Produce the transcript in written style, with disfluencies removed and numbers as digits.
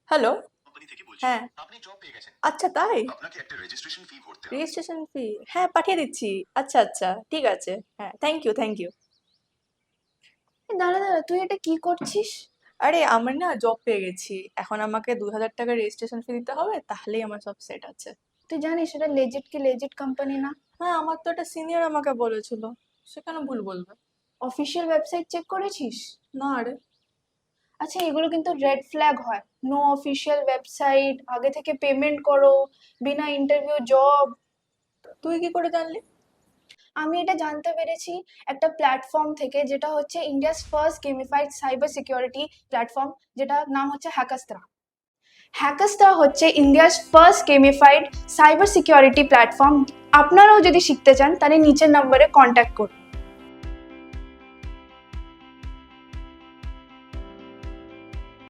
Hello. Company থেকে বলছি। হ্যাঁ। আপনি জব পেয়ে গেছেন। আচ্ছা তাই? আপনাকে একটা রেজিস্ট্রেশন ফি ভরতে হবে। Registration fee? হ্যাঁ, পাঠিয়ে দিচ্ছি। আচ্ছা আচ্ছা, ঠিক আছে। হ্যাঁ, থ্যাংক ইউ থ্যাংক ইউ। দাঁড়া দাঁড়া, তুই এটা কি করছিস? আরে আমি না জব পেয়ে গেছি, এখন আমাকে 2,000 টাকা রেজিস্ট্রেশন ফি দিতে হবে, তাহলেই আমার সব সেট আছে। তুই জানিস এটা লেজিট কি লেজিট কোম্পানি না? হ্যাঁ, আমার তো একটা সিনিয়র আমাকে বলেছিল, সে কেন ভুল বলবে? অফিসিয়াল ওয়েবসাইট চেক করেছিস? না রে। আচ্ছা, এগুলো কিন্তু রেড ফ্ল্যাগ হয়। নো অফিসিয়াল ওয়েবসাইট, আগে থেকে পেমেন্ট করো, বিনা ইন্টারভিউ জব। তুই কি করে জানলি? আমি এটা জানতে পেরেছি একটা প্ল্যাটফর্ম থেকে, যেটা হচ্ছে India's first gamified cyber security platform, যেটার নাম হচ্ছে হ্যাকাস্ত্রা। হ্যাকাস্ত্রা হচ্ছে India's first gamified cyber security platform. আপনারাও যদি শিখতে চান তাহলে নিচের নম্বরে কন্ট্যাক্ট করুন।